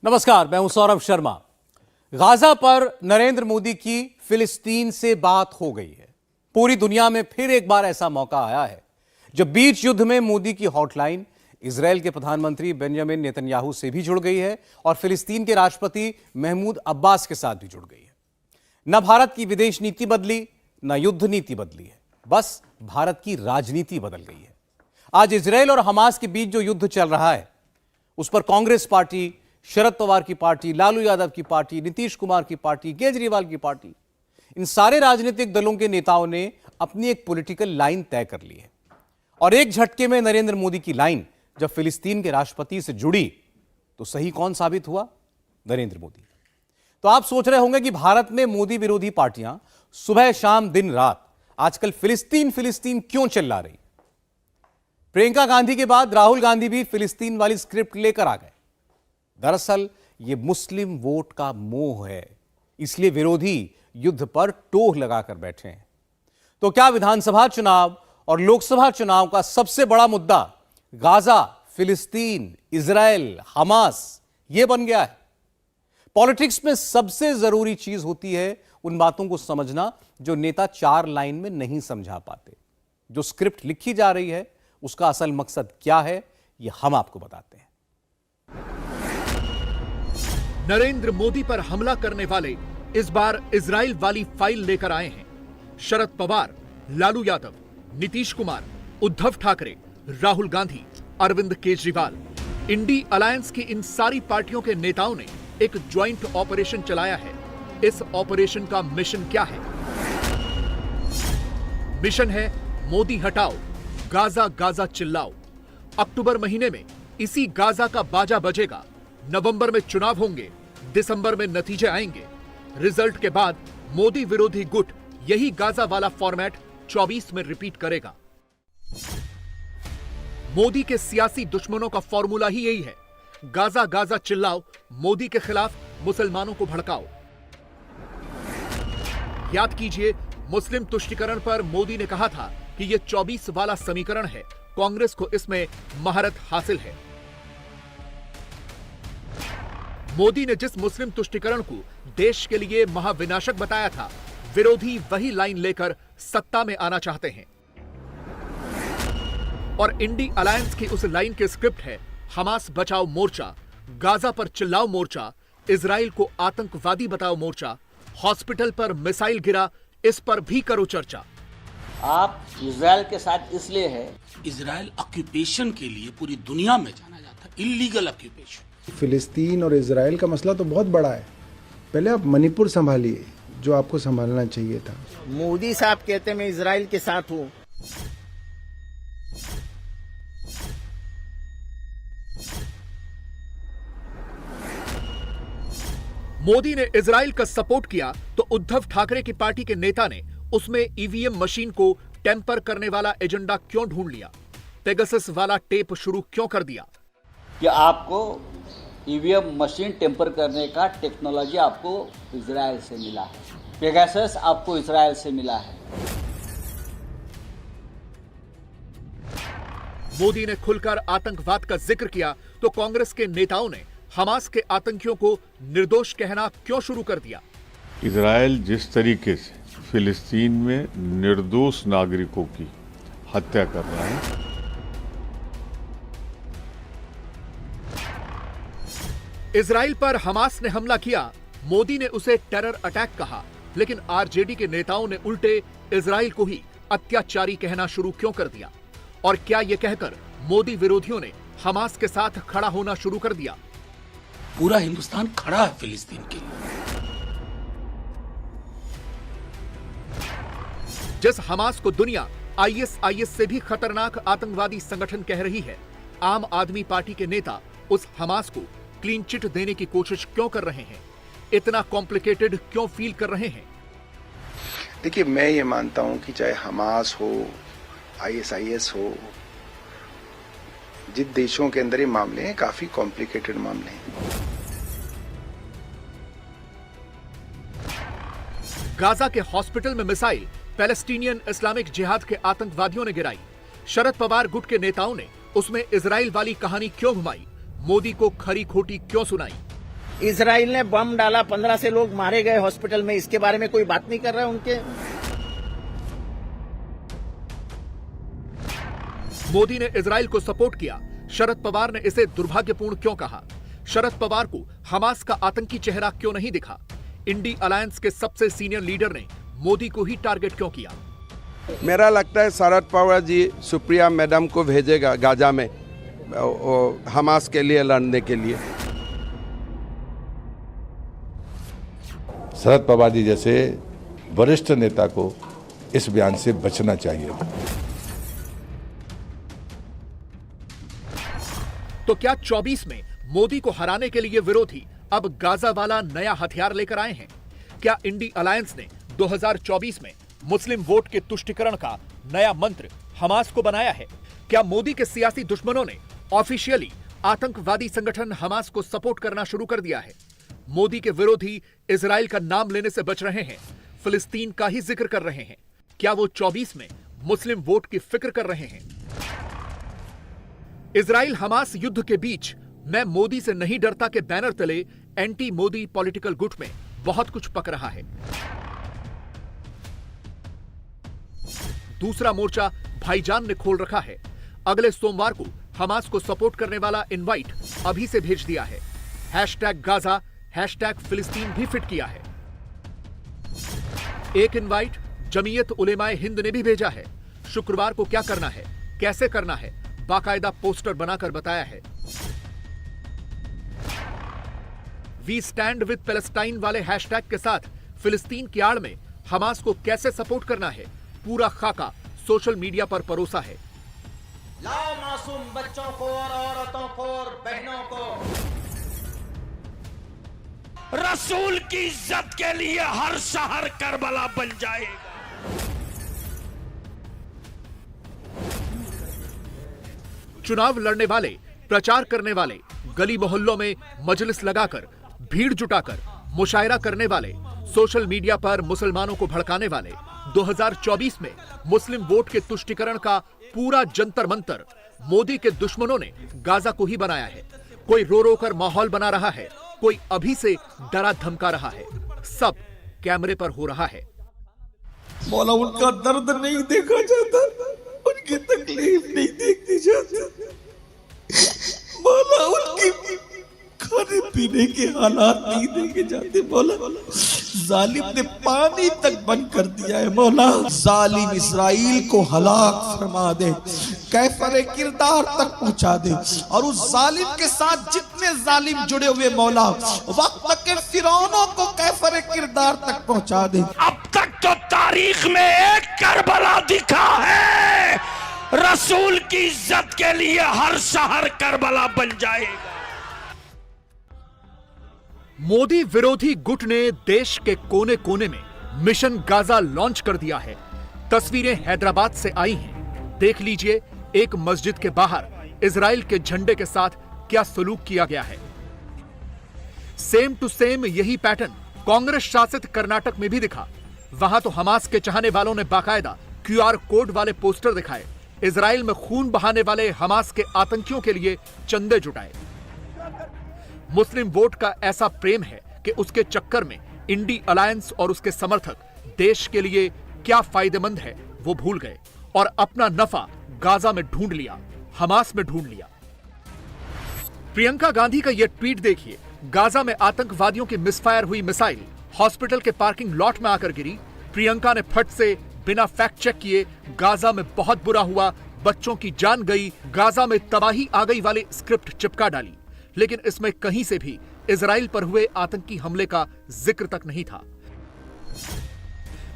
नमस्कार, मैं हूं सौरभ शर्मा। गाजा पर नरेंद्र मोदी की फिलिस्तीन से बात हो गई है। पूरी दुनिया में फिर एक बार ऐसा मौका आया है जब बीच युद्ध में मोदी की हॉटलाइन इजरायल के प्रधानमंत्री बेंजामिन नेतन्याहू से भी जुड़ गई है और फिलिस्तीन के राष्ट्रपति महमूद अब्बास के साथ भी जुड़ गई है। न भारत की विदेश नीति बदली, न युद्ध नीति बदली है, बस भारत की राजनीति बदल गई है। आज इजरायल और हमास के बीच जो युद्ध चल रहा है उस पर कांग्रेस पार्टी, शरद पवार की पार्टी, लालू यादव की पार्टी, नीतीश कुमार की पार्टी, केजरीवाल की पार्टी, इन सारे राजनीतिक दलों के नेताओं ने अपनी एक पॉलिटिकल लाइन तय कर ली है। और एक झटके में नरेंद्र मोदी की लाइन जब फिलिस्तीन के राष्ट्रपति से जुड़ी तो सही कौन साबित हुआ? नरेंद्र मोदी। तो आप सोच रहे होंगे कि भारत में मोदी विरोधी पार्टियां सुबह शाम दिन रात आजकल फिलिस्तीन फिलिस्तीन क्यों चिल्ला रही? प्रियंका गांधी के बाद राहुल गांधी भी फिलिस्तीन वाली स्क्रिप्ट लेकर आ गए। दरअसल यह मुस्लिम वोट का मोह है, इसलिए विरोधी युद्ध पर टोह लगाकर बैठे हैं। तो क्या विधानसभा चुनाव और लोकसभा चुनाव का सबसे बड़ा मुद्दा गाजा, फिलिस्तीन, इजरायल, हमास यह बन गया है? पॉलिटिक्स में सबसे जरूरी चीज होती है उन बातों को समझना जो नेता चार लाइन में नहीं समझा पाते। जो स्क्रिप्ट लिखी जा रही है उसका असल मकसद क्या है, यह हम आपको बताते हैं। नरेंद्र मोदी पर हमला करने वाले इस बार इजराइल वाली फाइल लेकर आए हैं। शरद पवार, लालू यादव, नीतीश कुमार, उद्धव ठाकरे, राहुल गांधी, अरविंद केजरीवाल, इंडी अलायंस की इन सारी पार्टियों के नेताओं ने एक ज्वाइंट ऑपरेशन चलाया है। इस ऑपरेशन का मिशन क्या है? मिशन है मोदी हटाओ, गाजा गाजा चिल्लाओ। अक्टूबर महीने में इसी गाजा का बाजा बजेगा। नवंबर में चुनाव होंगे, दिसंबर में नतीजे आएंगे। रिजल्ट के बाद मोदी विरोधी गुट यही गाजा वाला फॉर्मेट 24 में रिपीट करेगा। मोदी के सियासी दुश्मनों का फॉर्मूला ही यही है, गाजा गाजा चिल्लाओ, मोदी के खिलाफ मुसलमानों को भड़काओ। याद कीजिए, मुस्लिम तुष्टीकरण पर मोदी ने कहा था कि यह 24 वाला समीकरण है, कांग्रेस को इसमें महारत हासिल है। मोदी ने जिस मुस्लिम तुष्टीकरण को देश के लिए महाविनाशक बताया था, विरोधी वही लाइन लेकर सत्ता में आना चाहते हैं। और इंडी अलायंस की उस लाइन की स्क्रिप्ट है हमास बचाओ मोर्चा, गाजा पर चिल्लाओ मोर्चा, इजराइल को आतंकवादी बताओ मोर्चा, हॉस्पिटल पर मिसाइल गिरा, इस पर भी करो चर्चा। आप इजराइल के साथ इसलिए है, इजराइल ऑक्यूपेशन के लिए पूरी दुनिया में जाना जाता है, इलीगल ऑक्यूपेशन। फिलिस्तीन और इजराइल का मसला तो बहुत बड़ा है। पहले आप मणिपुर संभालिए, जो आपको संभालना चाहिए था। मोदी साहब कहते मैं इजराइल के साथ हूं। मोदी ने इजराइल का सपोर्ट किया तो उद्धव ठाकरे की पार्टी के नेता ने उसमें ईवीएम मशीन को टेम्पर करने वाला एजेंडा क्यों ढूंढ लिया? पेगासस वाला टेप शुरू क्यों कर दिया? कि आपको ईवीएम मशीन टेम्पर करने का टेक्नोलॉजी आपको इजराइल से मिला है, पेगासस आपको इजराइल से मिला है। मोदी ने खुलकर आतंकवाद का जिक्र किया तो कांग्रेस के नेताओं ने हमास के आतंकियों को निर्दोष कहना क्यों शुरू कर दिया? इजराइल जिस तरीके से फिलिस्तीन में निर्दोष नागरिकों की हत्या कर रहा है, इजराइल पर हमास ने हमला किया, मोदी ने उसे टेरर अटैक कहा, लेकिन आरजेडी के नेताओं ने उल्टे इजराइल को ही अत्याचारी कहना शुरू क्यों कर दिया? और क्या यह कहकर मोदी विरोधियों ने हमास के साथ खड़ा होना शुरू कर दिया? पूरा हिंदुस्तान खड़ा है फिलिस्तीन के लिए। जिस हमास को दुनिया आईएसआईएस से भी खतरनाक आतंकवादी संगठन कह रही है, आम आदमी पार्टी के नेता उस हमास को क्लीन चिट देने की कोशिश क्यों कर रहे हैं? इतना कॉम्प्लिकेटेड क्यों फील कर रहे हैं? देखिए, मैं ये मानता हूं कि चाहे हमास हो, आईएसआईएस हो, जिन देशों के अंदर ये मामले हैं काफी कॉम्प्लिकेटेड मामले हैं। गाजा के हॉस्पिटल में मिसाइल पैलेस्टीनियन इस्लामिक जिहाद के आतंकवादियों ने गिराई। शरद पवार गुट के नेताओं ने उसमें इजराइल वाली कहानी क्यों घुमाई? मोदी को खरी खोटी क्यों सुनाई? इजराइल ने बम डाला, 15 से लोग मारे गए हॉस्पिटल में, इसके बारे में कोई बात नहीं कर रहा है उनके। मोदी ने इजराइल को सपोर्ट किया, शरद पवार ने इसे दुर्भाग्यपूर्ण क्यों कहा? शरद पवार को हमास का आतंकी चेहरा क्यों नहीं दिखा? इंडी अलायंस के सबसे सीनियर लीडर ने मोदी को ही टारगेट क्यों किया? मेरा लगता है शरद पवार जी सुप्रिया मैडम को भेजेगा गाजा में हमास के लिए लड़ने के लिए। शरद पवार जी जैसे वरिष्ठ नेता को इस बयान से बचना चाहिए। तो क्या 24 में मोदी को हराने के लिए विरोधी अब गाजा वाला नया हथियार लेकर आए हैं? क्या इंडी अलायंस ने 2024 में मुस्लिम वोट के तुष्टीकरण का नया मंत्र हमास को बनाया है? क्या मोदी के सियासी दुश्मनों ने ऑफिशियली आतंकवादी संगठन हमास को सपोर्ट करना शुरू कर दिया है? मोदी के विरोधी इजराइल का नाम लेने से बच रहे हैं, फिलिस्तीन का ही जिक्र कर रहे हैं। क्या वो 24 में मुस्लिम वोट की फिक्र कर रहे हैं? इजराइल हमास युद्ध के बीच मैं मोदी से नहीं डरता के बैनर तले एंटी मोदी पॉलिटिकल गुट में बहुत कुछ पक रहा है। दूसरा मोर्चा भाईजान ने खोल रखा है। अगले सोमवार को हमास को सपोर्ट करने वाला इनवाइट अभी से भेज दिया है। #गाजा, #फिलिस्तीन भी फिट किया है। एक इनवाइट जमीयत उलेमाए हिंद ने भी भेजा है। शुक्रवार को क्या करना है, कैसे करना है, बाकायदा पोस्टर बनाकर बताया है। वी स्टैंड विद पैलेस्टाइन वाले हैशटैग के साथ फिलिस्तीन की आड़ में हमास को कैसे सपोर्ट करना है, पूरा खाका सोशल मीडिया पर परोसा है। लाओ मासूम बच्चों को और औरतों को और बहनों को। रसूल की इज्जत के लिए हर शहर करबला बन जाएगा। चुनाव लड़ने वाले, प्रचार करने वाले, गली मोहल्लों में मजलिस लगाकर, भीड़ जुटाकर मुशायरा करने वाले, सोशल मीडिया पर मुसलमानों को भड़काने वाले, 2024 में मुस्लिम वोट के तुष्टीकरण का पूरा जंतर मंतर मोदी के दुश्मनों ने गाजा को ही बनाया है। कोई रो रो कर माहौल बना रहा है, कोई अभी से डरा धमका रहा है। सब कैमरे पर हो रहा है। मौला उनका दर्द नहीं देखा जाता, उनकी तकलीफ नहीं देखी जाती, मौला उनकी खाने पीने के हालात नहीं देखे जाते। मौला जालिम ने पानी तक बंद कर दिया है। मौला जालिम इस्राइल को हलाक फरमा दे, कैफरे किरदार तक पहुंचा दे, और उस जालिम के साथ जितने जालिम जुड़े हुए मौला वक्त के फिरौनों को कैफरे किरदार तक पहुंचा दे। अब तक तो तारीख में एक करबला दिखा है, रसूल की इज्जत के लिए हर शहर करबला बन जाएगा। मोदी विरोधी गुट ने देश के कोने कोने में मिशन गाजा लॉन्च कर दिया है। तस्वीरें हैदराबाद से आई हैं। देख लीजिए, एक मस्जिद के बाहर इजराइल के झंडे के साथ क्या सलूक किया गया है। सेम टू सेम यही पैटर्न कांग्रेस शासित कर्नाटक में भी दिखा। वहां तो हमास के चाहने वालों ने बाकायदा QR कोड वाले पोस्टर दिखाए, इजराइल में खून बहाने वाले हमास के आतंकियों के लिए चंदे जुटाए। मुस्लिम वोट का ऐसा प्रेम है कि उसके चक्कर में इंडी अलायंस और उसके समर्थक देश के लिए क्या फायदेमंद है वो भूल गए और अपना नफा गाजा में ढूंढ लिया, हमास में ढूंढ लिया। प्रियंका गांधी का यह ट्वीट देखिए। गाजा में आतंकवादियों की मिसफायर हुई मिसाइल हॉस्पिटल के पार्किंग लॉट में आकर गिरी। प्रियंका ने फट से बिना फैक्ट चेक किए गाजा में बहुत बुरा हुआ, बच्चों की जान गई, गाजा में तबाही आ गई वाली स्क्रिप्ट चिपका डाली। लेकिन इसमें कहीं से भी इजराइल पर हुए आतंकी हमले का जिक्र तक नहीं था।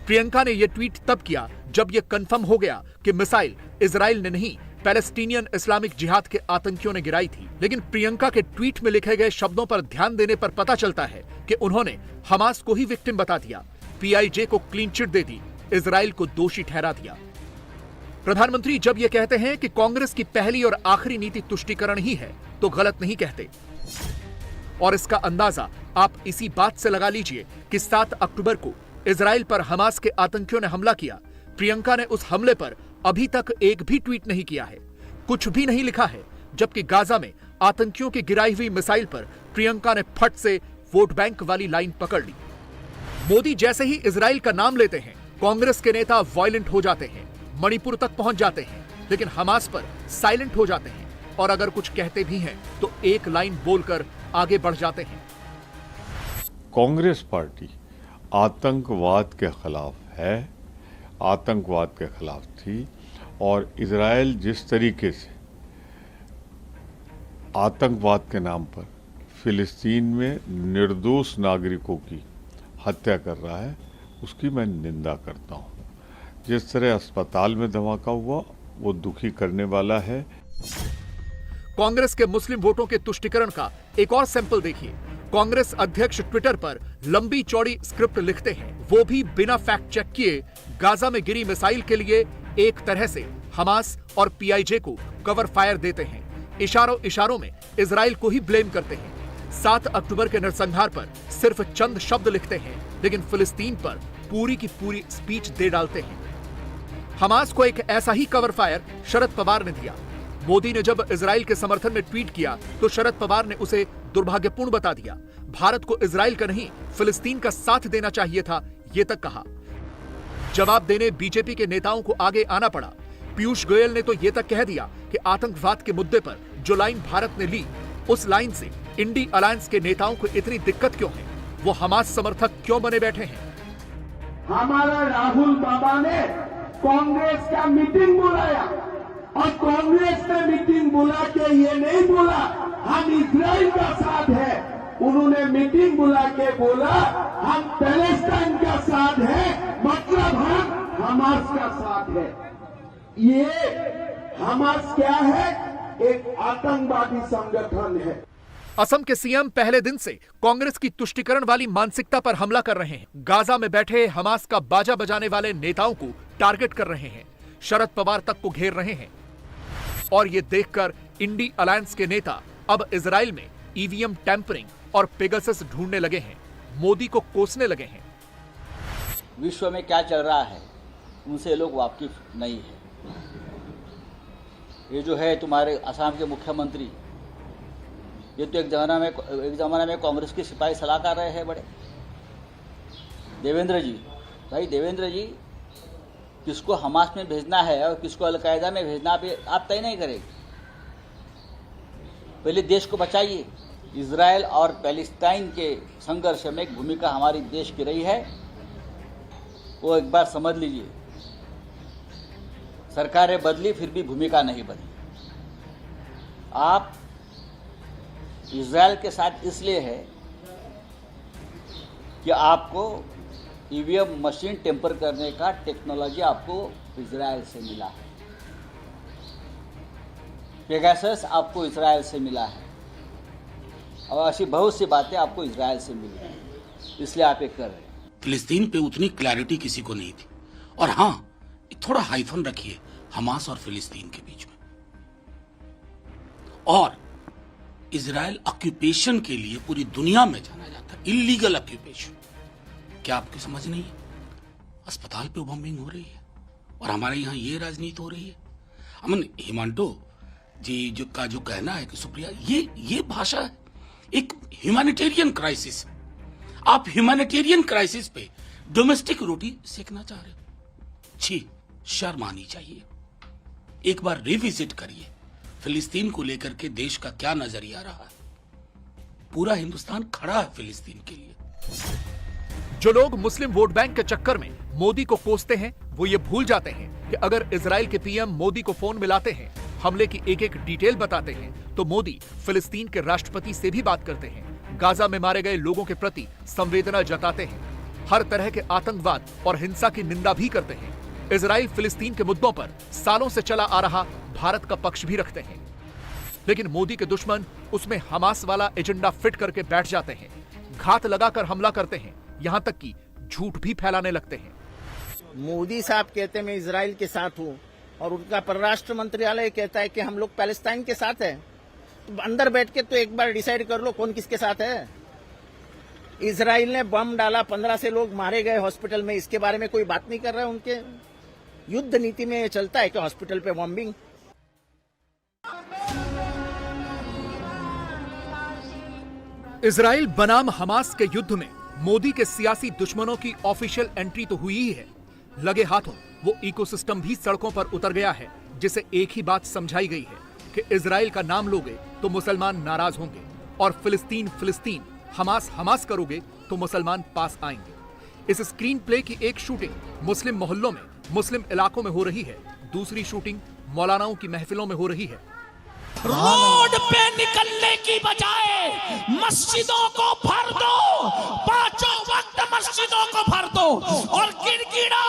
प्रियंका ने यह ट्वीट तब किया जब यह कंफर्म हो गया कि मिसाइल इजराइल ने नहीं, पैलेस्टीनियन इस्लामिक जिहाद के आतंकियों ने गिराई थी। लेकिन प्रियंका के ट्वीट में लिखे गए शब्दों पर ध्यान देने पर पता चलता है कि उन्होंने हमास को ही विक्टिम बता दिया, PIJ को क्लीन चिट दे दी, इजराइल को दोषी ठहरा दिया। प्रधानमंत्री जब यह कहते हैं कि कांग्रेस की पहली और आखिरी नीति तुष्टीकरण ही है, तो गलत नहीं कहते। और इसका अंदाजा आप इसी बात से लगा लीजिए कि 7 अक्टूबर को इजराइल पर हमास के आतंकियों ने हमला किया। प्रियंका ने उस हमले पर अभी तक एक भी ट्वीट नहीं किया है, कुछ भी नहीं लिखा है, जबकि गाजा में आतंकियों की गिराई हुई मिसाइल पर प्रियंका ने फट से वोट बैंक वाली लाइन पकड़ ली। मोदी जैसे ही इजराइल का नाम लेते हैं, कांग्रेस के नेता वायलेंट हो जाते हैं, मणिपुर तक पहुंच जाते हैं, लेकिन हमास पर साइलेंट हो जाते हैं और अगर कुछ कहते भी हैं तो एक लाइन बोलकर आगे बढ़ जाते हैं। कांग्रेस पार्टी आतंकवाद के खिलाफ है, आतंकवाद के खिलाफ थी, और इजराइल जिस तरीके से आतंकवाद के नाम पर फिलिस्तीन में निर्दोष नागरिकों की हत्या कर रहा है, उसकी मैं निंदा करता हूं। जिस तरह अस्पताल में धमाका हुआ वो दुखी करने वाला है। कांग्रेस के मुस्लिम वोटों के तुष्टीकरण का एक और सैंपल देखिए। कांग्रेस अध्यक्ष ट्विटर पर लंबी चौड़ी स्क्रिप्ट लिखते हैं, वो भी बिना फैक्ट चेक किए। गाजा में गिरी मिसाइल के लिए एक तरह से हमास और पीआईजे को कवर फायर देते हैं। इशारों इशारों में इजराइल को ही ब्लेम करते हैं। 7 अक्टूबर के नरसंहार पर सिर्फ चंद शब्द लिखते हैं, लेकिन फिलिस्तीन पर पूरी की पूरी स्पीच दे डालते हैं। हमास को एक ऐसा ही कवर फायर शरद पवार ने दिया। मोदी ने जब इजराइल के समर्थन में ट्वीट किया तो शरद पवार ने उसे दुर्भाग्यपूर्ण बता दिया। भारत को इजराइल का नहीं, फिलिस्तीन का साथ देना चाहिए था, ये तक कहा। जवाब देने बीजेपी के नेताओं को आगे आना पड़ा। पीयूष गोयल ने तो ये तक कह दिया कि आतंकवाद के मुद्दे पर जो लाइन भारत ने ली, उस लाइन से इंडी अलायंस के नेताओं को इतनी दिक्कत क्यों है, वो हमास समर्थक क्यों बने बैठे हैं। हमारा राहुल बाबा ने कांग्रेस का मीटिंग बुलाया और कांग्रेस ने मीटिंग बुला के ये नहीं बोला हम इजराइल का साथ है, उन्होंने मीटिंग बुला के बोला हम पैलेस्टाइन का साथ है, मतलब हम हमास का साथ है। ये हमास क्या है? एक आतंकवादी संगठन है। असम के सीएम पहले दिन से कांग्रेस की तुष्टीकरण वाली मानसिकता पर हमला कर रहे हैं। गाजा में बैठे हमास का बाजा बजाने वाले नेताओं को टारगेट कर रहे हैं, शरद पवार तक को घेर रहे हैं। और ये देखकर इंडी अलायंस के नेता अब इजराइल में ईवीएम टैंपरिंग और पेगासस ढूंढने लगे हैं, मोदी को कोसने लगे हैं। विश्व में क्या चल रहा है उनसे लोग वाकिफ नहीं है। ये जो है तुम्हारे असम के मुख्यमंत्री, ये तो एक जमाना में कांग्रेस के सिपाही सलाहकार रहे हैं बड़े। देवेंद्र जी, भाई देवेंद्र जी, किसको हमास में भेजना है और किसको अलकायदा में भेजना आप तय नहीं करेंगे। पहले देश को बचाइए। इजराइल और पैलेस्टाइन के संघर्ष में एक भूमिका हमारी देश की रही है, वो एक बार समझ लीजिए। सरकारें बदली फिर भी भूमिका नहीं बदली। आप इजराइल के साथ इसलिए है कि आपको ईवीएम मशीन टेम्पर करने का टेक्नोलॉजी आपको इजराइल से मिला है, पेगासस आपको इजराइल से मिला है, और ऐसी बहुत सी बातें आपको इजराइल से मिली हैं, इसलिए आप ये कर रहे हैं। फिलिस्तीन पे उतनी क्लैरिटी किसी को नहीं थी। और हाँ, थोड़ा हाइफन रखिए हमास और फिलिस्तीन के बीच में। और इजराइल ऑक्यूपेशन के लिए पूरी दुनिया में जाना जाता है, इलीगल ऑक्यूपेशन। क्या आपकी समझ नहीं है? अस्पताल पे बॉम्बिंग हो रही है और हमारे यहाँ ये राजनीति हो रही है। अमन हिमांटो जी का जो कहना है कि सुप्रिया, ये भाषा है एक ह्यूमैनिटेरियन क्राइसिस। आप ह्यूमैनिटेरियन क्राइसिस पे डोमेस्टिक रोटी सेकना चाह रहे हो। छी, शर्म आनी चाहिए। एक बार रिविजिट करिए फिलिस्तीन को लेकर के देश का क्या नजरिया रहा है। पूरा हिंदुस्तान खड़ा है फिलिस्तीन के लिए। जो लोग मुस्लिम वोट बैंक के चक्कर में मोदी को कोसते हैं, वो ये भूल जाते हैं कि अगर इजराइल के पीएम मोदी को फोन मिलाते हैं, हमले की एक एक डिटेल बताते हैं, तो मोदी फिलिस्तीन के राष्ट्रपति से भी बात करते हैं, गाजा में मारे गए लोगों के प्रति संवेदना जताते हैं, हर तरह के आतंकवाद और हिंसा की निंदा भी करते हैं। इजराइल फिलिस्तीन के मुद्दों पर सालों से चला आ रहा भारत का पक्ष भी रखते हैं, लेकिन मोदी के दुश्मन उसमें हमास वाला एजेंडा फिट करके बैठ जाते हैं, घात लगाकर हमला करते हैं, यहां तक कि झूठ भी फैलाने लगते हैं। मोदी साहब कहते हैं मैं इजराइल के साथ हूं और उनका परराष्ट्र मंत्रालय कहता है कि हम लोग पैलेस्टाइन के साथ हैं। तो अंदर बैठ के तो एक बार डिसाइड कर लो कौन किसके साथ है। इजराइल ने बम डाला, 15 से लोग मारे गए हॉस्पिटल में, इसके बारे में कोई बात नहीं कर रहा है। उनके युद्ध नीति में चलता है कि हॉस्पिटल पे बॉम्बिंग। इजराइल बनाम हमास के युद्ध में मोदी के सियासी दुश्मनों की ऑफिशियल एंट्री तो हुई ही है, लगे हाथों वो इकोसिस्टम भी सड़कों पर उतर गया है, जिसे एक ही बात समझाई गई है कि इजराइल का नाम लोगे तो मुसलमान नाराज होंगे और फिलिस्तीन फिलिस्तीन, हमास हमास करोगे तो मुसलमान पास आएंगे। इस स्क्रीन प्ले की एक शूटिंग मुस्लिम मोहल्लों में, मुस्लिम इलाकों में हो रही है, दूसरी शूटिंग मौलानाओं की महफिलों में हो रही है। रोड पे निकलने की बजाय मस्जिदों को भर दो, पांचों वक्त मस्जिदों को भर दो और गिड़गिड़ा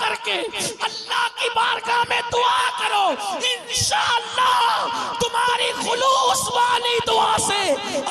करके अल्लाह की बारगाह में दुआ करो। इंशाअल्लाह तुम्हारी खुलूस वाली दुआ से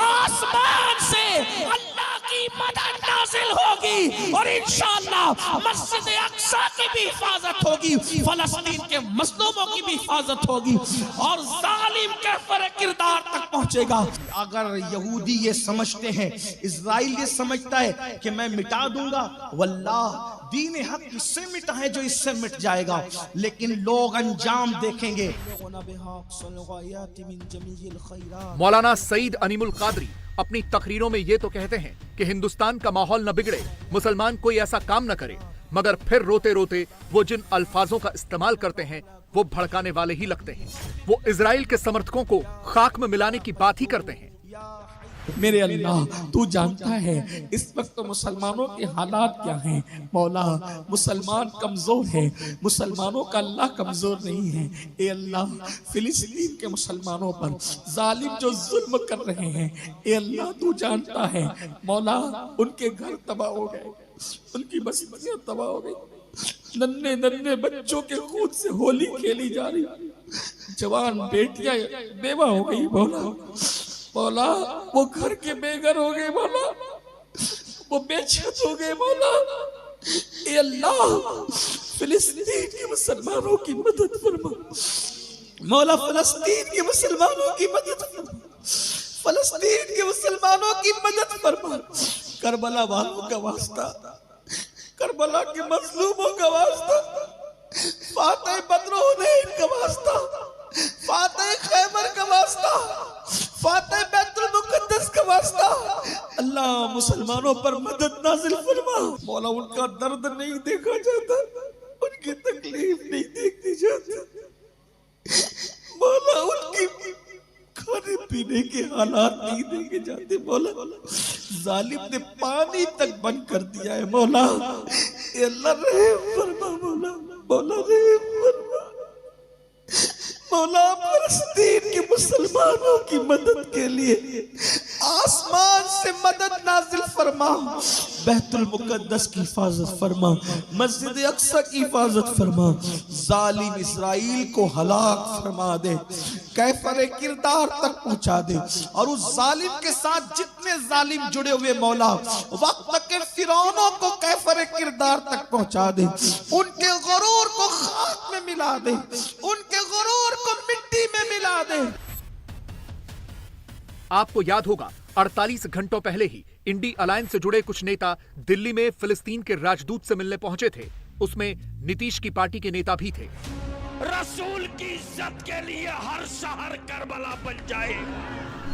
आसमान से अल्लाह की मदद नाजिल होगी और इंशाअल्लाह मस्जिद अक्सा की भी हिफाजत होगी, फलस्तीन के मजलूमों की भी हिफाजत होगी और जालिम के फर्क किरदार तक पहुंचेगा। अगर यहूदी ये समझते हैं, इजराइल ये समझता है कि मैं मिटा दूंगा, वल्लाह दीन हक इससे मिटा है जो इससे मिट जाएगा, लेकिन लोग अंजाम देखेंगे। मौलाना सईद अनीमुल कादरी अपनी तकरीरों में ये तो कहते हैं कि हिंदुस्तान का माहौल न बिगड़े, मुसलमान कोई ऐसा काम न करे, मगर फिर रोते रोते वो जिन अल्फाजों का इस्तेमाल करते हैं वो भड़काने वाले ही लगते हैं। वो इजराइल के समर्थकों को खाक में मिलाने की बात ही करते हैं। मेरे अल्लाह, तू जानता है इस वक्त तो मुसलमानों के हालात क्या हैं। मौला, मुसलमान कमजोर है, मुसलमानों का अल्लाह कमजोर नहीं है। ए अल्लाह, फिलिस्तीन के मुसलमानों पर जालिम जो जुल्म कर रहे हैं, ए अल्लाह तू जानता है। मौला, उनके घर तबाह हो गए, उनकी बस्तियां तबाह हो गई, नन्हे नन्हे बच्चों के खून से होली खेली जा रही, जवान बेटियां बेवा हो गई। मौला, वो घर के बेघर हो गए, मौला वो बेछत हो गए। मौला, ए अल्लाह, फिलिस्तीन के मुसलमानों की मदद फरमा। मौला, फिलिस्तीन के मुसलमानों की मदद फरमा, फिलिस्तीन के मुसलमानों की मदद फरमा। करबला वालों का वास्ता, करबला के मजलूमों का वास्ता, फातिह बदरुद्दीन का वास्ता, फातिह खैबर का वास्ता, फातिह बैतुल मुक़द्दस का वास्ता, अल्लाह मुसलमानों पर मदद नाजिल फरमा। मौला, उनका दर्द नहीं देखा जाता, उनकी तकलीफ नहीं देखी जाती। मौला, उनकी खाने पीने के हालात नहीं देखे जाते। मौला, जालिम ने पानी तक बंद कर दिया है। मौला, अल्लाह रहम फरमा। मौला, मौला रहम फरमा। मौला, फिलिस्तीन के मुसलमानों की मदद के लिए आसमान से मदद नाजिल फरमा, बैतुल मुक़द्दस की हिफाजत फरमा, मस्जिद अक्सा की हिफाजत फरमा, जालिम इजराइल को हलाक फरमा दे, कैफर किरदार तक पहुंचा दे और उस जालिम के साथ जितने जालिम जुड़े हुए मौला वक्त के फिरौनों को कैफर किरदार तक पहुंचा दे, उनके गुरूर को खाक में मिला दे, उनके गुरूर को मिट्टी में मिला दे। आपको याद होगा 48 घंटों पहले ही इंडी अलायंस से जुड़े कुछ नेता दिल्ली में फिलिस्तीन के राजदूत से मिलने पहुंचे थे। उसमें नीतीश की पार्टी के नेता भी थे। रसूल की इज्जत के लिए हर शहर करबला बन जाए।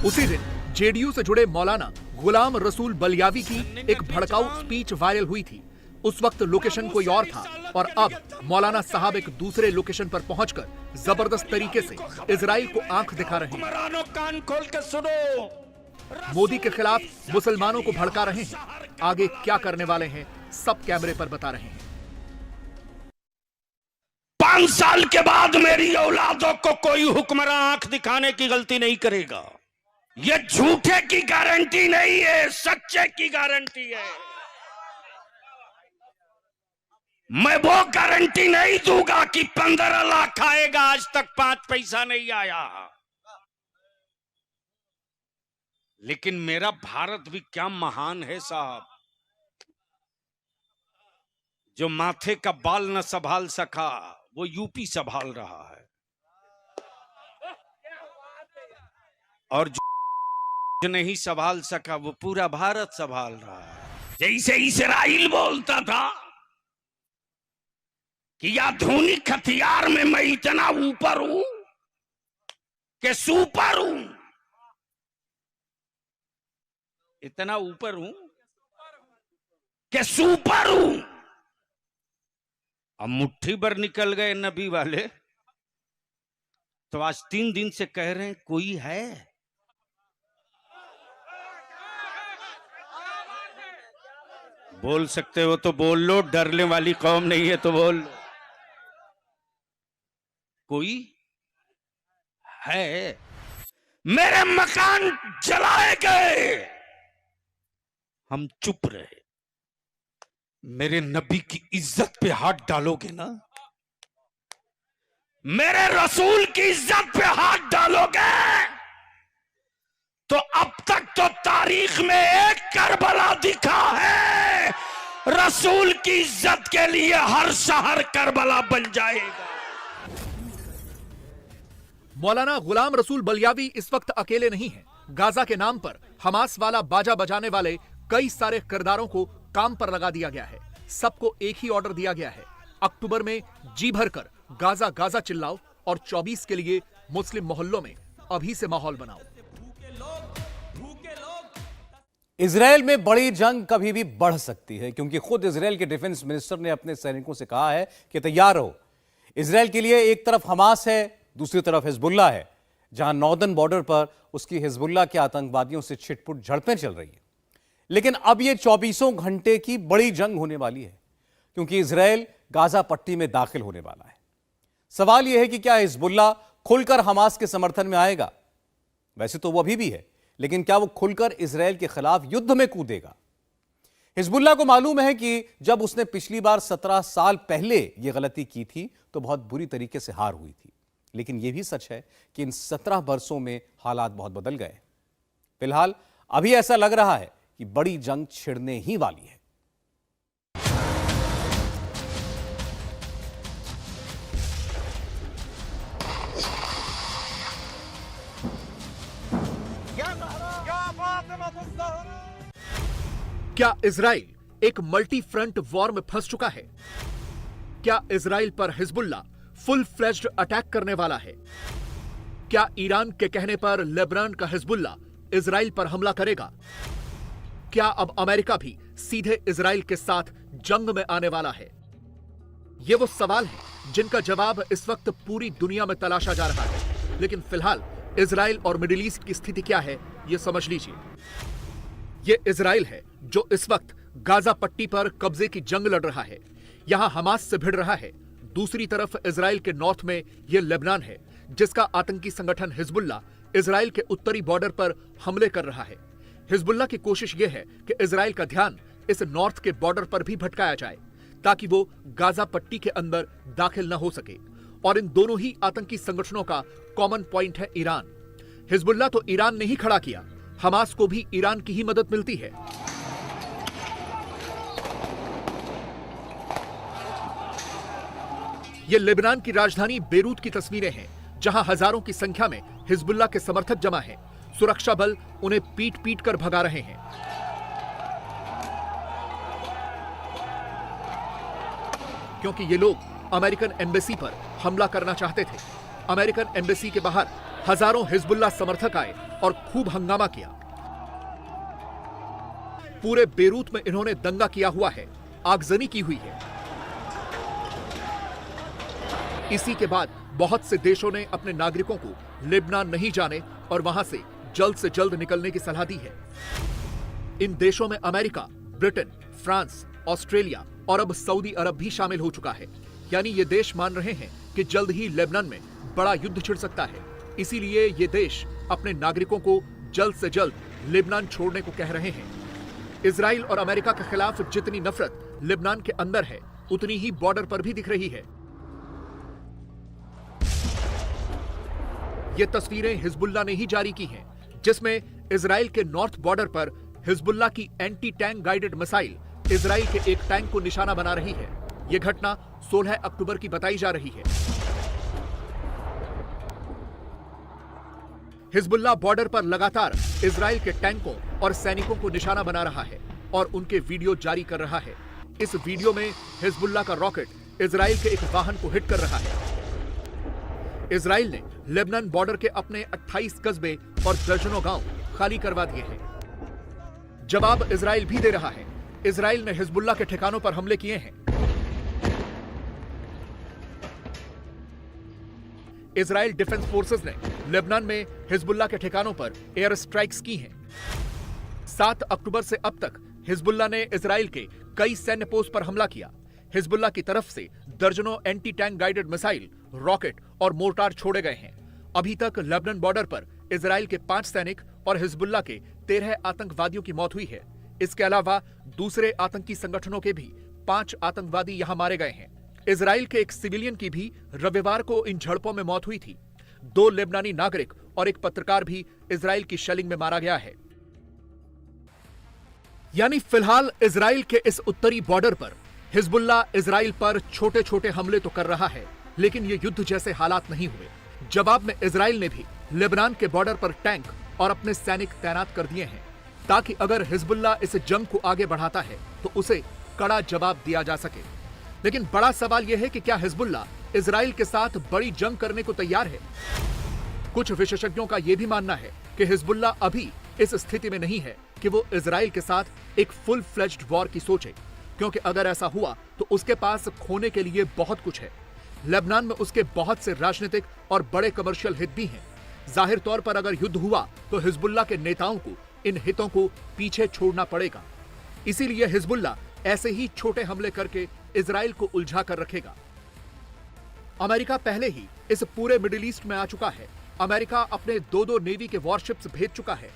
उसी दिन जेडीयू से जुड़े मौलाना गुलाम रसूल बलियावी की एक भड़काऊ स्पीच वायरल हुई थी। उस वक्त लोकेशन कोई और था और अब मौलाना साहब एक दूसरे लोकेशन पर पहुंचकर जबरदस्त तरीके से इजराइल को आंख दिखा रहे हैं। कान खोल के सुनो, मोदी के खिलाफ मुसलमानों को भड़का रहे हैं। आगे क्या करने वाले हैं सब कैमरे पर बता रहे हैं। 5 साल के बाद मेरी औलादों को कोई हुक्मरान आंख दिखाने की गलती नहीं करेगा। ये झूठे की गारंटी नहीं है, सच्चे की गारंटी है। मैं वो गारंटी नहीं दूंगा कि 15 लाख आएगा, आज तक 5 पैसा नहीं आया। लेकिन मेरा भारत भी क्या महान है साहब, जो माथे का बाल न संभाल सका वो यूपी संभाल रहा है, और जो नहीं संभाल सका वो पूरा भारत संभाल रहा है। जैसे इस्राइल बोलता था कि आधुनिक हथियार में मैं इतना ऊपर हूं कि सुपर हूं, इतना ऊपर हूं कि सुपर हूं। अब मुट्ठी भर निकल गए नबी वाले, तो आज 3 दिन से कह रहे हैं कोई है। बोल सकते हो तो बोल लो, डरने वाली कौम नहीं है तो बोल लो। कोई है। मेरे मकान जलाए गए, हम चुप रहे। मेरे नबी की इज्जत पे हाथ डालोगे ना, मेरे रसूल की इज्जत पे हाथ डालोगे तो अब तक तो तारीख में एक करबला दिखा है, रसूल की इज्जत के लिए हर शहर करबला बन जाएगा। मौलाना गुलाम रसूल बलियावी इस वक्त अकेले नहीं हैं। गाजा के नाम पर हमास वाला बाजा बजाने वाले कई सारे किरदारों को काम पर लगा दिया गया है। सबको एक ही ऑर्डर दिया गया है, अक्टूबर में जी भरकर गाजा गाजा चिल्लाओ और 24 के लिए मुस्लिम मोहल्लों में अभी से माहौल बनाओ। इजराइल में बड़ी जंग कभी भी बढ़ सकती है, क्योंकि खुद इजराइल के डिफेंस मिनिस्टर ने अपने सैनिकों से कहा है कि तैयार रहो। इजराइल के लिए एक तरफ हमास है, दूसरी तरफ हिजबुल्लाह है, जहां नॉर्दर्न बॉर्डर पर उसकी हिजबुल्लाह के आतंकवादियों से छिटपुट झड़पें चल रही हैं। लेकिन अब यह 24 घंटे की बड़ी जंग होने वाली है, क्योंकि इजराइल गाजा पट्टी में दाखिल होने वाला है। सवाल यह है कि क्या हिजबुल्लाह खुलकर हमास के समर्थन में आएगा? वैसे तो वो अभी भी है, लेकिन क्या वो खुलकर इजराइल के खिलाफ युद्ध में कूदेगा? हिजबुल्लाह को मालूम है कि जब उसने पिछली बार 17 साल पहले यह गलती की थी तो बहुत बुरी तरीके से हार हुई थी। लेकिन यह भी सच है कि इन 17 वर्षों में हालात बहुत बदल गए। फिलहाल अभी ऐसा लग रहा है कि बड़ी जंग छिड़ने ही वाली है। क्या इजराइल एक मल्टी फ्रंट वॉर में फंस चुका है? क्या इजराइल पर हिजबुल्लाह फुल फ्लेज्ड अटैक करने वाला है? क्या ईरान के कहने पर लेबनान का हिजबुल्लाह इजराइल पर हमला करेगा? क्या अब अमेरिका भी सीधे इजराइल के साथ जंग में आने वाला है? ये वो सवाल हैं जिनका जवाब इस वक्त पूरी दुनिया में तलाशा जा रहा है। लेकिन फिलहाल इजराइल और मिडिल ईस्ट की स्थिति क्या है, यह समझ लीजिए। यह इजराइल है जो इस वक्त गाजा पट्टी पर कब्जे की जंग लड़ रहा है, यहां हमास से भिड़ रहा है। दूसरी तरफ इजराइल के नॉर्थ में यह लेबनान है, जिसका आतंकी संगठन हिजबुल्लाह इजराइल के उत्तरी बॉर्डर पर हमले कर रहा है। हिजबुल्लाह की कोशिश यह है कि इजराइल का ध्यान इस नॉर्थ के बॉर्डर पर भी भटकाया जाए, ताकि वो गाजा पट्टी के अंदर दाखिल न हो सके। और इन दोनों ही आतंकी संगठनों का कॉमन पॉइंट है ईरान। हिजबुल्लाह तो ईरान ने ही खड़ा किया, हमास को भी ईरान की ही मदद मिलती है। ये लेबनान की राजधानी बेरूत की तस्वीरें हैं, जहां हजारों की संख्या में हिजबुल्लाह के समर्थक जमा हैं। सुरक्षा बल उन्हें पीट पीट कर भगा रहे हैं। क्योंकि ये लोग अमेरिकन एम्बेसी पर हमला करना चाहते थे। अमेरिकन एम्बेसी के बाहर हजारों हिजबुल्लाह समर्थक आए और खूब हंगामा किया। पूरे बेरूत में इन्होंने दंगा किया हुआ है, आगजनी की हुई है। इसी के बाद बहुत से देशों ने अपने नागरिकों को लेबनान नहीं जाने और वहां से जल्द निकलने की सलाह दी है। इन देशों में अमेरिका, ब्रिटेन, फ्रांस, ऑस्ट्रेलिया और अब सऊदी अरब भी शामिल हो चुका है। यानी ये देश मान रहे हैं कि जल्द ही लेबनान में बड़ा युद्ध छिड़ सकता है। इसीलिए ये देश अपने नागरिकों को जल्द से जल्द लेबनान छोड़ने को कह रहे हैं। इजराइल और अमेरिका के खिलाफ जितनी नफरत लेबनान के अंदर है, उतनी ही बॉर्डर पर भी दिख रही है। ये तस्वीरें हिजबुल्लाह ने ही जारी की हैं, जिसमें इजराइल के नॉर्थ बॉर्डर पर हिजबुल्लाह की anti tank guided missile Israel के एक टैंक को निशाना बना रही है। यह घटना 16 अक्टूबर की बताई जा रही है। हिजबुल्लाह बॉर्डर पर लगातार इजराइल के टैंकों और सैनिकों को निशाना बना रहा है और उनके वीडियो जारी कर रहा है। इस वीडियो में हिजबुल्लाह का रॉकेट इजराइल के एक वाहन को हिट कर रहा है। इजराइल ने लेबनान बॉर्डर के अपने 28 कस्बे और दर्जनों गांव खाली करवा दिए हैं। जवाब इजराइल भी दे रहा है। इजराइल ने हिजबुल्ला के ठिकानों पर हमले किए हैं। इजराइल डिफेंस फोर्सेस ने लेबनान में हिजबुल्ला के ठिकानों पर एयर स्ट्राइक्स की हैं। 7 अक्टूबर से अब तक हिजबुल्ला ने इजराइल के कई सैन्य पोस्ट पर हमला किया। हिजबुल्ला की तरफ से दर्जनों anti tank guided missile, rocket और मोर्टार छोड़े गए हैं। अभी तक लेबनान बॉर्डर पर इजराइल के 5 सैनिक और हिजबुल्ला के 13 आतंकवादियों की मौत हुई है। इसके अलावा दूसरे आतंकी संगठनों के भी 5 आतंकवादी यहां मारे गए हैं। इजराइल के एक सिविलियन की भी रविवार को इन झड़पों में मौत हुई थी। 2 लेबनानी नागरिक और एक पत्रकार भी इजराइल की शेलिंग में मारा गया है। यानी फिलहाल इजराइल के इस उत्तरी बॉर्डर पर हिजबुल्ला इजराइल पर छोटे छोटे हमले तो कर रहा है, लेकिन ये युद्ध जैसे हालात नहीं हुए। जवाब में इजराइल ने भी लेबनान के बॉर्डर पर टैंक और अपने सैनिक तैनात कर दिए हैं, ताकि अगर हिजबुल्ला इस जंग को आगे बढ़ाता है तो उसे कड़ा जवाब दिया जा सके। लेकिन बड़ा सवाल यह है कि क्या हिजबुल्ला इजराइल के साथ बड़ी जंग करने को तैयार है? कुछ विशेषज्ञों का यह भी मानना है कि हिजबुल्ला अभी इस स्थिति में नहीं है कि वो इजराइल के साथ एक फुल फ्लेज्ड वॉर की सोचे, क्योंकि अगर ऐसा हुआ तो उसके पास खोने के लिए बहुत कुछ है। लेबनान में उसके बहुत से राजनीतिक और बड़े कमर्शियल हित भी हैं। जाहिर तौर पर अगर युद्ध हुआ तो हिजबुल्ला के नेताओं को इन हितों को पीछे छोड़ना पड़ेगा। इसीलिए हिजबुल्ला ऐसे ही छोटे हमले करके इजराइल को उलझा कर रखेगा। अमेरिका पहले ही इस पूरे मिडिल ईस्ट में आ चुका है। अमेरिका अपने 2 नेवी के वॉरशिप्स भेज चुका है।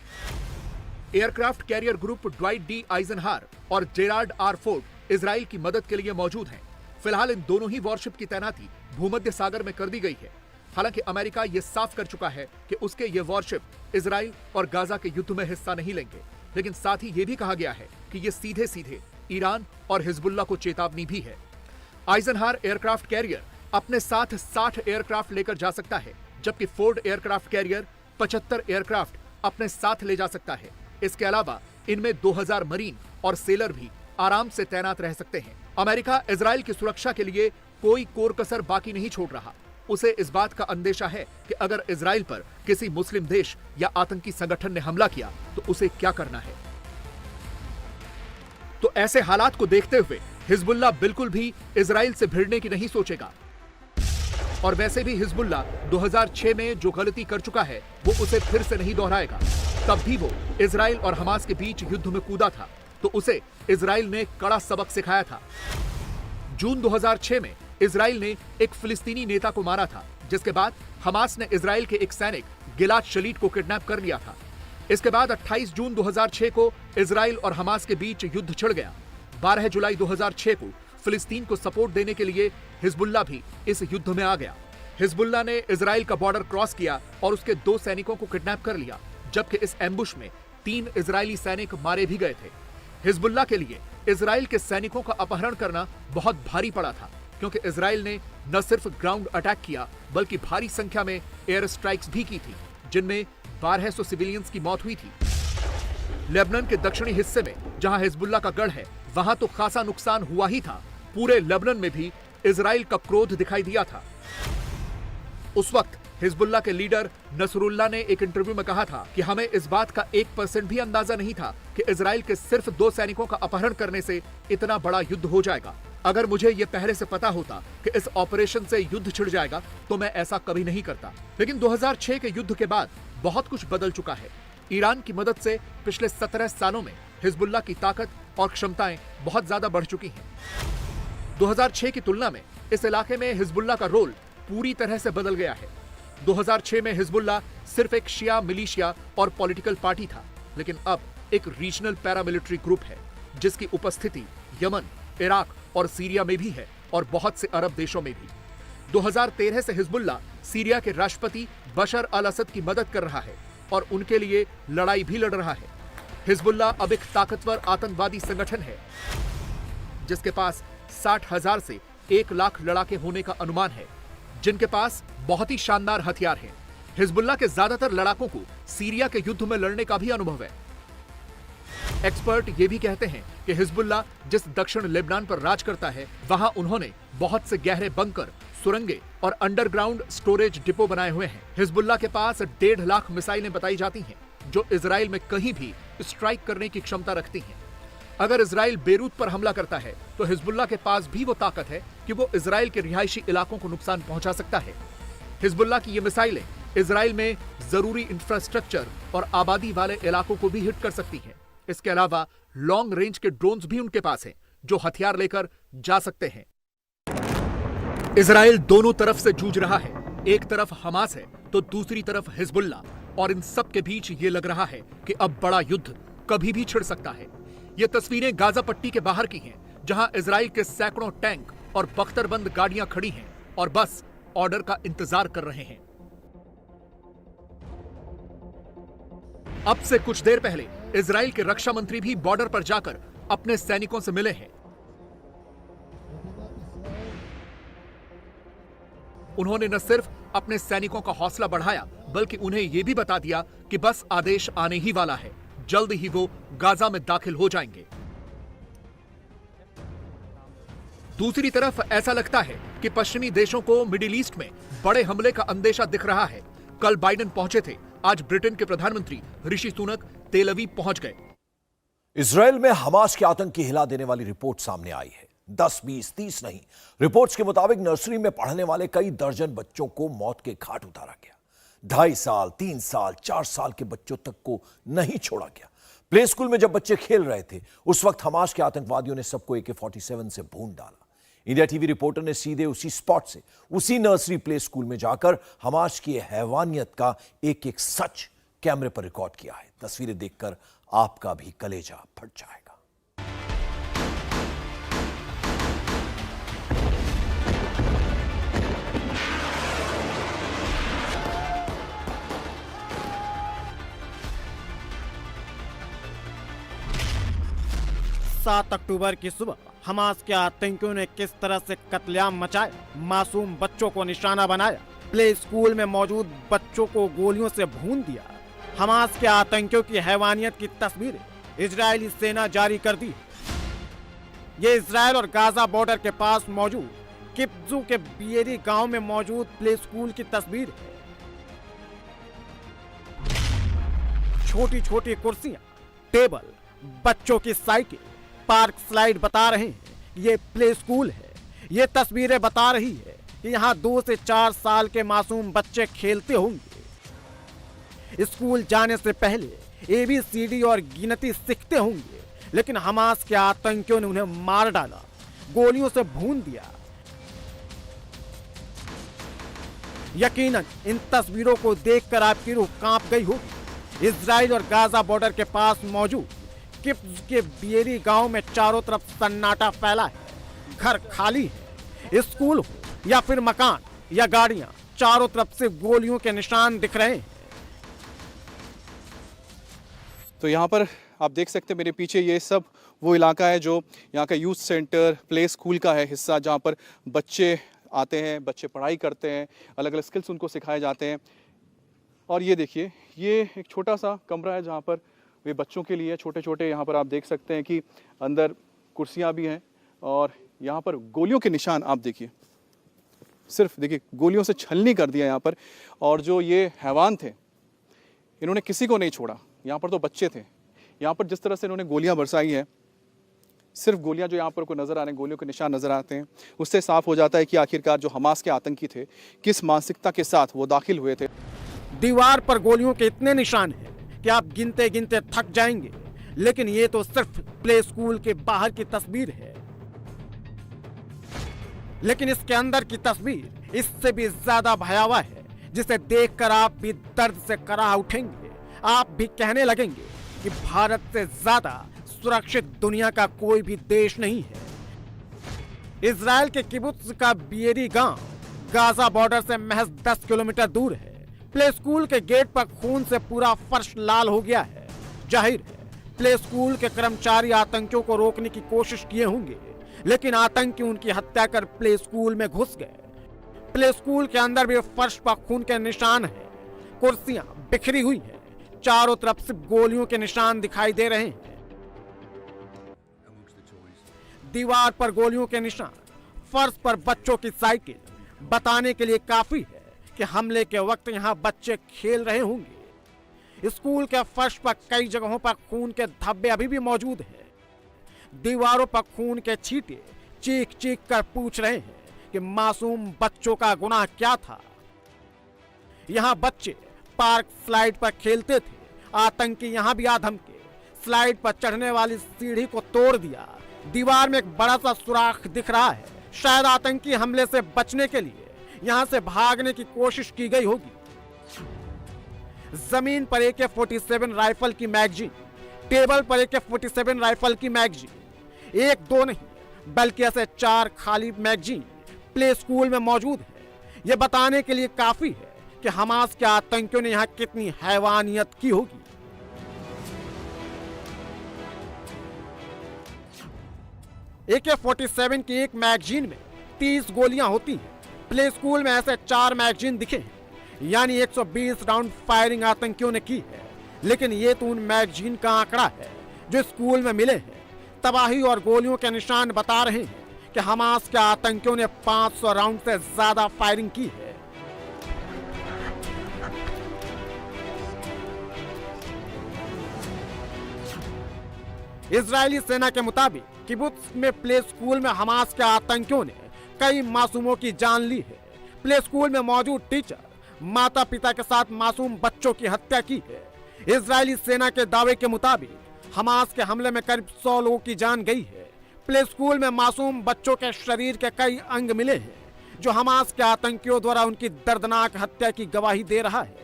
Aircraft carrier group Dwight D Eisenhower और जेराल्ड आर फोर्ड इजराइल की मदद के लिए मौजूद हैं। फिलहाल इन दोनों ही वॉरशिप की तैनाती भूमध्य सागर में कर दी गई है। हालांकि अमेरिका यह साफ कर चुका है कि उसके ये वॉरशिप इजराइल और गाजा के युद्ध में हिस्सा नहीं लेंगे, लेकिन साथ ही यह भी कहा गया है कि ये सीधे सीधे ईरान और हिजबुल्ला को चेतावनी भी है। आइजनहावर एयरक्राफ्ट कैरियर अपने साथ 60 एयरक्राफ्ट लेकर जा सकता है, जबकि फोर्ड एयरक्राफ्ट कैरियर 75 एयरक्राफ्ट अपने साथ ले जा सकता है। इसके अलावा इनमें 2000 मरीन और सेलर भी आराम से तैनात रह सकते हैं। अमेरिका इजराइल की सुरक्षा के लिए कोई कोर कसर बाकी नहीं छोड़ रहा। उसे इस बात का अंदेशा है कि अगर इजराइल पर किसी मुस्लिम देश या आतंकी संगठन ने हमला किया तो उसे क्या करना है। तो ऐसे हालात को देखते हुए हिजबुल्ला बिल्कुल भी इजराइल से भिड़ने की नहीं सोचेगा। और वैसे भी हिजबुल्ला 2006 में जो गलती कर चुका है वो उसे फिर से नहीं दोहराएगा। तब भी वो इजराइल और हमास के बीच युद्ध में कूदा था तो उसे इजराइल ने कड़ा सबक सिखाया था। जून 2006 में इजराइल ने एक फिलिस्तीनी नेता को मारा था, जिसके बाद हमास ने इजराइल के एक सैनिक गिलाद शलीट को किडनैप कर लिया था। इसके बाद 28 जून 2006 को इजराइल और हमास के बीच युद्ध छिड़ गया। 12 जुलाई 2006 को फिलिस्तीन को सपोर्ट देने के लिए हिजबुल्ला भी इस युद्ध में आ गया। हिजबुल्ला ने इजराइल का बॉर्डर क्रॉस किया और उसके 2 सैनिकों को किडनैप कर लिया, जबकि इस एम्बुश में 3 इजरायली सैनिक मारे भी गए थे। हिजबुल्ला के लिए इजराइल के सैनिकों का अपहरण करना बहुत भारी पड़ा था, क्योंकि इजराइल ने न सिर्फ ग्राउंड अटैक किया बल्कि भारी संख्या में एयर स्ट्राइक्स भी की थी, जिनमें 1200 सिविलियंस की मौत हुई थी। लेबनान के दक्षिणी हिस्से में जहां हिजबुल्ला का गढ़ है वहां तो खासा नुकसान हुआ ही था। पूरे लेबनान में भी इजराइल का क्रोध दिखाई दिया था। उस वक्त हिजबुल्ला के लीडर नसरुल्लाह ने एक इंटरव्यू में कहा था कि हमें इस बात का 1% भी अंदाजा नहीं था कि इजराइल के सिर्फ 2 सैनिकों का अपहरण करने से इतना बड़ा युद्ध हो जाएगा। अगर मुझे यह पहले से पता होता कि इस ऑपरेशन से युद्ध छिड़ जाएगा तो मैं ऐसा कभी नहीं करता। लेकिन 2006 के युद्ध के बाद बहुत कुछ बदल चुका है। ईरान की मदद से पिछले 17 सालों में हिजबुल्ला की ताकत और क्षमताएं बहुत ज्यादा बढ़ चुकी हैं। 2006 की तुलना में इस इलाके में हिजबुल्ला का रोल पूरी तरह से बदल गया है। 2006 में हिजबुल्ला सिर्फ एक शिया मिलिशिया और पॉलिटिकल पार्टी था, लेकिन अब एक रीजनल पैरामिलिट्री ग्रुप है, जिसकी उपस्थिति यमन, इराक और सीरिया में भी है और बहुत से अरब देशों में भी। 2013 से हिजबुल्ला सीरिया के राष्ट्रपति बशर अल असद की मदद कर रहा है और उनके लिए लड़ाई भी लड़ रहा है। हिजबुल्ला अब एक ताकतवर आतंकवादी संगठन है, जिसके पास 60,000 से 1 लाख लड़ाके होने का अनुमान है, जिनके पास बहुत ही शानदार हथियार हैं। हिजबुल्ला के ज्यादातर लड़ाकों को सीरिया के युद्ध में लड़ने का भी अनुभव है। एक्सपर्ट ये भी कहते हैं कि हिजबुल्ला जिस दक्षिण लेबनान पर राज करता है वहां उन्होंने बहुत से गहरे बंकर, सुरंगे और अंडरग्राउंड स्टोरेज डिपो बनाए हुए हैं। हिजबुल्ला के पास 1.5 लाख मिसाइलें बताई जाती हैं, जो इजराइल में कहीं भी स्ट्राइक करने की क्षमता रखती हैं। अगर इजराइल बेरूत पर हमला करता है तो हिजबुल्लाह के पास भी वो ताकत है कि वो इजराइल के रिहायशी इलाकों को नुकसान पहुंचा सकता है। हिजबुल्लाह की ये मिसाइलें इजराइल में जरूरी इंफ्रास्ट्रक्चर और आबादी वाले इलाकों को भी हिट कर सकती हैं। इसके अलावा लॉन्ग रेंज के ड्रोन्स भी उनके पास हैं, जो हथियार लेकर जा सकते हैं। इजराइल दोनों तरफ से जूझ रहा है। एक तरफ हमास है तो दूसरी तरफ हिजबुल्लाह, और इन सब के बीच ये लग रहा है कि अब बड़ा युद्ध कभी भी छिड़ सकता है। ये तस्वीरें गाजा पट्टी के बाहर की हैं, जहां इजराइल के सैकड़ों टैंक और बख्तरबंद गाड़ियां खड़ी हैं और बस ऑर्डर का इंतजार कर रहे हैं। अब से कुछ देर पहले इजराइल के रक्षा मंत्री भी बॉर्डर पर जाकर अपने सैनिकों से मिले हैं। उन्होंने न सिर्फ अपने सैनिकों का हौसला बढ़ाया, बल्कि उन्हें यह भी बता दिया कि बस आदेश आने ही वाला है, जल्द ही वो गाजा में दाखिल हो जाएंगे। दूसरी तरफ ऐसा लगता है कि पश्चिमी देशों को मिडिल ईस्ट में बड़े हमले का अंदेशा दिख रहा है। कल बाइडेन पहुंचे थे, आज ब्रिटेन के प्रधानमंत्री ऋषि सुनक तेल अवीव पहुंच गए। इजराइल में हमास के आतंक की हिला देने वाली रिपोर्ट सामने आई है। 10, 20, 30 नहीं, रिपोर्ट्स के मुताबिक नर्सरी में पढ़ने वाले कई दर्जन बच्चों को मौत के घाट उतारा गया। 2.5 साल, 3 साल, 4 साल के बच्चों तक को नहीं छोड़ा गया। प्ले स्कूल में जब बच्चे खेल रहे थे, उस वक्त हमास के आतंकवादियों ने सबको AK-47 से भून डाला। इंडिया टीवी रिपोर्टर ने सीधे उसी स्पॉट से, उसी नर्सरी प्ले स्कूल में जाकर हमास की हैवानियत का एक एक सच कैमरे पर रिकॉर्ड किया है। तस्वीरें देखकर आपका भी कलेजा फट जाएगा। अक्टूबर की सुबह हमास के आतंकियों ने किस तरह से कत्लेआम मचाया, मासूम बच्चों को निशाना बनाया, प्ले स्कूल में मौजूद बच्चों को गोलियों से भून दिया। हमास के आतंकियों की हैवानियत की तस्वीरें इजरायली सेना जारी कर दी। ये इजरायल और गाजा बॉर्डर के पास मौजूद किब्जू के बियरी गांव में मौजूद प्ले स्कूल की तस्वीर है। छोटी छोटी कुर्सियां, टेबल, बच्चों की साइकिल, पार्क स्लाइड बता रहे हैं ये प्ले स्कूल है। ये तस्वीरें बता रही है कि यहाँ 2 से 4 साल के मासूम बच्चे खेलते होंगे। स्कूल जाने से पहले ABCD और गिनती सीखते होंगे, लेकिन हमास के आतंकियों ने उन्हें मार डाला, गोलियों से भून दिया। यकीनन इन तस्वीरों को देखकर आपकी रूह कांप गई होगी। इजराइल और गाजा बॉर्डर के पास मौजूद किब्ज के बियरी गांव में चारों तरफ सन्नाटा फैला है। घर खाली है। स्कूल हो या फिर मकान या गाड़ियां, चारों तरफ से गोलियों के निशान दिख रहे हैं। तो यहाँ पर आप देख सकते हैं मेरे पीछे, ये सब वो इलाका है जो यहाँ का यूथ सेंटर प्ले स्कूल का है हिस्सा, जहाँ पर बच्चे आते हैं, बच्चे पढ़ाई करते हैं, अलग अलग स्किल्स उनको सिखाए जाते हैं। और ये देखिए, ये एक छोटा सा कमरा है जहाँ पर वे बच्चों के लिए छोटे छोटे, यहाँ पर आप देख सकते हैं कि अंदर कुर्सियाँ भी हैं और यहाँ पर गोलियों के निशान आप देखिए, सिर्फ देखिए गोलियों से छलनी कर दिया यहाँ पर। और जो ये हैवान थे, इन्होंने किसी को नहीं छोड़ा। यहाँ पर तो बच्चे थे, यहाँ पर जिस तरह से इन्होंने गोलियाँ बरसाई हैं, सिर्फ गोलियाँ जो यहाँ पर को नज़र आ रहे हैं, गोलियों के निशान नज़र आते हैं, उससे साफ हो जाता है कि आखिरकार जो हमास के आतंकी थे, किस मानसिकता के साथ वो दाखिल हुए थे। दीवार पर गोलियों के इतने निशान हैं कि आप गिनते गिनते थक जाएंगे, लेकिन ये तो सिर्फ प्ले स्कूल के बाहर की तस्वीर है। लेकिन इसके अंदर की तस्वीर इससे भी ज्यादा भयावह है, जिसे देखकर आप भी दर्द से कराह उठेंगे। आप भी कहने लगेंगे कि भारत से ज्यादा सुरक्षित दुनिया का कोई भी देश नहीं है। इजराइल के किबुत्ज का बियरी गांव गाजा बॉर्डर से महज 10 किलोमीटर दूर है। प्ले स्कूल के गेट पर खून से पूरा फर्श लाल हो गया है। जाहिर है प्ले स्कूल के कर्मचारी आतंकियों को रोकने की कोशिश किए होंगे, लेकिन आतंकी उनकी हत्या कर प्ले स्कूल में घुस गए। प्ले स्कूल के अंदर भी फर्श पर खून के निशान हैं, कुर्सियां बिखरी हुई हैं, चारों तरफ से गोलियों के निशान दिखाई दे रहे हैं। दीवार पर गोलियों के निशान, फर्श पर बच्चों की साइकिल, बताने के लिए काफी है कि हमले के वक्त यहाँ बच्चे खेल रहे होंगे। स्कूल के फर्श पर कई जगहों पर खून के धब्बे अभी भी मौजूद हैं। दीवारों पर खून के छींटे चीख चीख कर पूछ रहे हैं कि मासूम बच्चों का गुनाह क्या था। यहां बच्चे पार्क स्लाइड पर खेलते थे, आतंकी यहां भी आ धमके। स्लाइड पर चढ़ने वाली सीढ़ी को तोड़ दिया। दीवार में एक बड़ा सा सुराख दिख रहा है। शायद आतंकी हमले से बचने के लिए यहां से भागने की कोशिश की गई होगी। जमीन पर AK-47 राइफल की मैगजीन, टेबल पर AK-47 राइफल की मैगजीन, एक दो नहीं बल्कि ऐसे 4 खाली मैगजीन प्ले स्कूल में मौजूद है। यह बताने के लिए काफी है कि हमास के आतंकियों ने यहां कितनी हैवानियत की होगी। AK-47 की एक मैगजीन में 30 गोलियां होती हैं। प्ले स्कूल में ऐसे 4 मैगजीन दिखे हैं, यानी 120 राउंड फायरिंग आतंकियों ने की है। लेकिन ये तो उन मैगजीन का आंकड़ा है जो स्कूल में मिले हैं। तबाही और गोलियों के निशान बता रहे हैं कि हमास के आतंकियों ने 500 राउंड से ज्यादा फायरिंग की है। इजरायली सेना के मुताबिक किबुत्ज में प्ले स्कूल में हमास के आतंकियों ने कई मासूमों की जान ली है। प्ले स्कूल में मौजूद टीचर माता पिता के साथ मासूम बच्चों की हत्या की है। इजरायली सेना के दावे के मुताबिक हमास के हमले में करीब 100 लोगों की जान गई है। प्ले स्कूल में मासूम बच्चों के शरीर के कई अंग मिले हैं, जो हमास के आतंकियों द्वारा उनकी दर्दनाक हत्या की गवाही दे रहा है।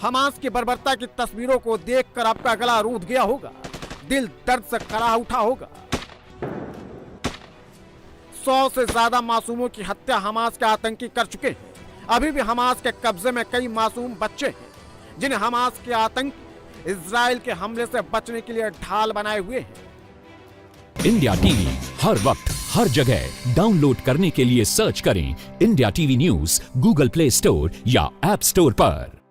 हमास की बर्बरता की तस्वीरों को देखकर आपका गला रूंध गया होगा, दिल दर्द से कराह उठा होगा। 100 से ज्यादा मासूमों की हत्या हमास के आतंकी कर चुके हैं। अभी भी हमास के कब्जे में कई मासूम बच्चे हैं जिन्हें हमास के आतंकी इजराइल के हमले से बचने के लिए ढाल बनाए हुए हैं। इंडिया टीवी हर वक्त हर जगह डाउनलोड करने के लिए सर्च करें India TV news Google play store या ऐप स्टोर पर।